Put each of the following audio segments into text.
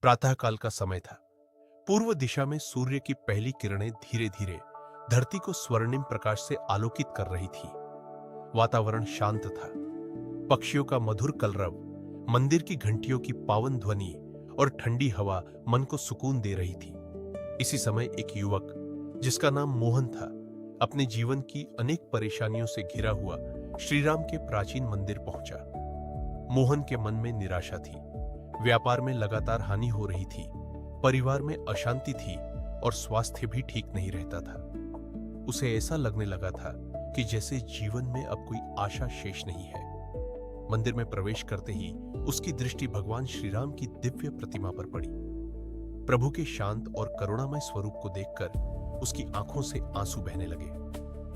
प्रातःकाल का समय था। पूर्व दिशा में सूर्य की पहली किरणें धीरे धीरे धरती को स्वर्णिम प्रकाश से आलोकित कर रही थी। वातावरण शांत था। पक्षियों का मधुर कलरव, मंदिर की घंटियों की पावन ध्वनि और ठंडी हवा मन को सुकून दे रही थी। इसी समय एक युवक, जिसका नाम मोहन था, अपने जीवन की अनेक परेशानियों से घिरा हुआ श्रीराम के प्राचीन मंदिर पहुंचा। मोहन के मन में निराशा थी। व्यापार में लगातार हानि हो रही थी, परिवार में अशांति थी और स्वास्थ्य भी ठीक नहीं रहता था। उसे ऐसा लगने लगा था कि जैसे जीवन में अब कोई आशा शेष नहीं है। मंदिर में प्रवेश करते ही उसकी दृष्टि भगवान श्रीराम की दिव्य प्रतिमा पर पड़ी। प्रभु के शांत और करुणामय स्वरूप को देखकर उसकी आंखों से आंसू बहने लगे।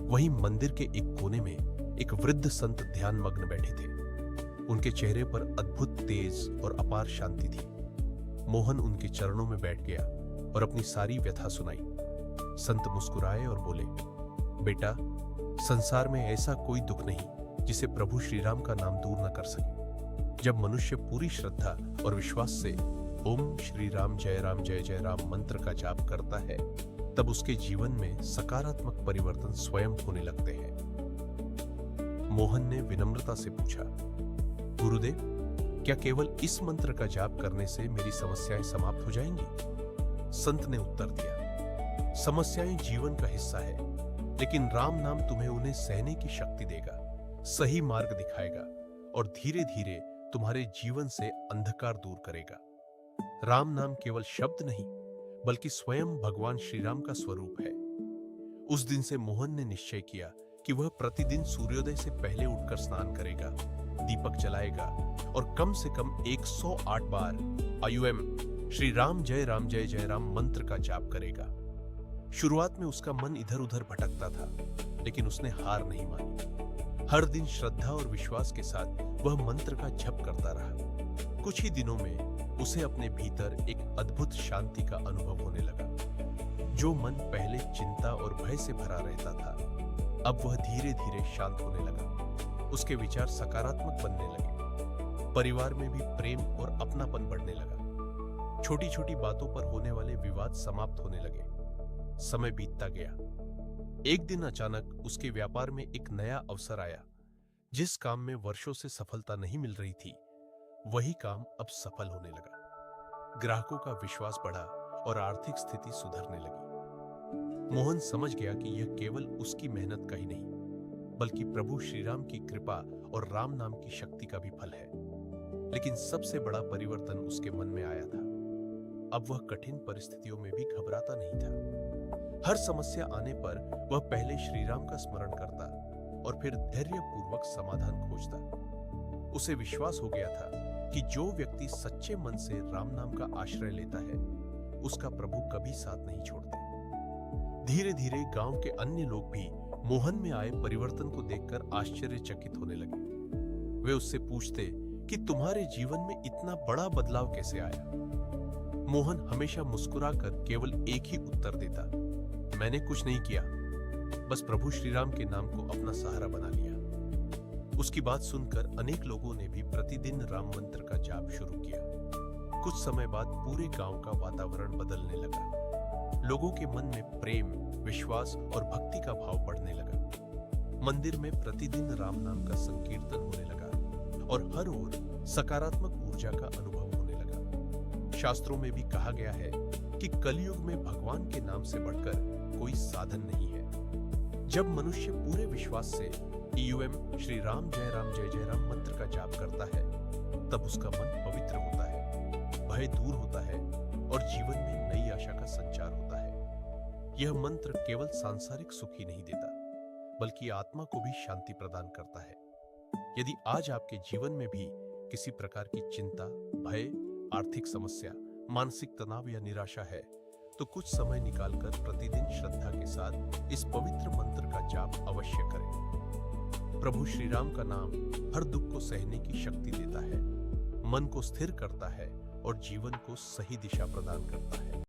वहीं मंदिर के एक कोने में एक वृद्ध संत ध्यान मग्न बैठे थे। उनके चेहरे पर अद्भुत तेज और अपार शांति थी। मोहन उनके चरणों में बैठ गया और अपनी सारी व्यथा सुनाई। संत मुस्कुराए और बोले, बेटा, संसार में ऐसा कोई दुख नहीं जिसे प्रभु श्रीराम का नाम दूर न कर सके। जब मनुष्य पूरी श्रद्धा और विश्वास से ओम श्री राम जय जय राम मंत्र का जाप करता है, तब उसके जीवन में सकारात्मक परिवर्तन स्वयं होने लगते हैं। मोहन ने विनम्रता से पूछा, गुरुदेव, क्या केवल इस मंत्र का जाप करने से मेरी समस्याएं समाप्त हो जाएंगी? संत ने उत्तर दिया, समस्याएं जीवन का हिस्सा है, लेकिन राम नाम तुम्हें उन्हें सहने की शक्ति देगा, सही मार्ग दिखाएगा और धीरे धीरे तुम्हारे जीवन से अंधकार दूर करेगा। राम नाम केवल शब्द नहीं, बल्कि स्वयं भगवान श्रीराम का स्वरूप है। उस दिन से मोहन ने निश्चय किया कि वह प्रतिदिन सूर्योदय से पहले उठकर स्नान करेगा, दीपक जलाएगा और कम से कम 108 बार आयुएम श्री राम जय राम मंत्र का जाप करेगा। शुरुआत में उसका मन इधर उधर भटकता था, लेकिन उसने हार नहीं मानी। हर दिन श्रद्धा और विश्वास के साथ वह मंत्र का जप करता रहा। कुछ ही दिनों में उसे अपने भीतर एक अद्भुत शांति का अनुभव होने लगा। जो मन पहले चिंता और भय से भरा रहता था, अब वह धीरे धीरे शांत होने लगा। उसके विचार सकारात्मक बनने लगे। परिवार में भी प्रेम और अपनापन बढ़ने लगा। छोटी छोटी बातों पर होने वाले विवाद समाप्त होने लगे। समय बीतता गया। एक दिन अचानक उसके व्यापार में एक नया अवसर आया। जिस काम में वर्षों से सफलता नहीं मिल रही थी, वही काम अब सफल होने लगा। ग्राहकों का विश्वास बढ़ा और आर्थिक स्थिति सुधरने लगी। मोहन समझ गया कि यह केवल उसकी मेहनत का ही नहीं, बल्कि प्रभु श्रीराम की कृपा और राम नाम की शक्ति का भी फल है। लेकिन सबसे बड़ा परिवर्तन उसके मन में आया था। अब वह कठिन परिस्थितियों में भी घबराता नहीं था। हर समस्या आने पर वह पहले श्रीराम का स्मरण करता और फिर धैर्यपूर्वक समाधान खोजता। उसे विश्वास हो गया था कि जो व्यक्ति सच्चे मन से राम नाम का आश्रय लेता है, उसका प्रभु कभी साथ नहीं छोड़ते। धीरे धीरे गांव के अन्य लोग भी मोहन में आए परिवर्तन को देखकर आश्चर्यचकित होने लगे। वे उससे पूछते कि तुम्हारे जीवन में इतना बड़ा बदलाव कैसे आया? मोहन हमेशा मुस्कुराकर केवल एक ही उत्तर देता, मैंने कुछ नहीं किया, बस प्रभु श्रीराम के नाम को अपना सहारा बना लिया। उसकी बात सुनकर अनेक लोगों ने भी प्रतिदिन राम मंत्र का जाप शुरू किया। कुछ समय बाद पूरे गांव का वातावरण बदलने लगा। लोगों के मन में प्रेम, विश्वास और भक्ति का भाव बढ़ने लगा। मंदिर में प्रतिदिन राम नाम का संकीर्तन होने लगा और हर ओर सकारात्मक ऊर्जा का अनुभव होने लगा। शास्त्रों में भी कहा गया है कि कलयुग में भगवान के नाम से बढ़कर कोई साधन नहीं है। जब मनुष्य पूरे विश्वास से ईयूएम श्री राम जय राम मंत्र का जाप करता है, तब उसका मन पवित्र होता है, भय दूर होता है और जीवन में नई आशा का संचार होता है। यह मंत्र केवल सांसारिक सुख ही नहीं देता, बल्कि आत्मा को भी शांति प्रदान करता है। यदि आज आपके जीवन में भी किसी प्रकार की चिंता, भय, आर्थिक समस्या, मानसिक तनाव या निराशा है, तो कुछ समय निकालकर प्रतिदिन श्रद्धा के साथ इस पवित्र मंत्र का जाप अवश्य करें। प्रभु श्री राम का नाम हर दुख को सहने की शक्ति देता है, मन को स्थिर करता है और जीवन को सही दिशा प्रदान करता है।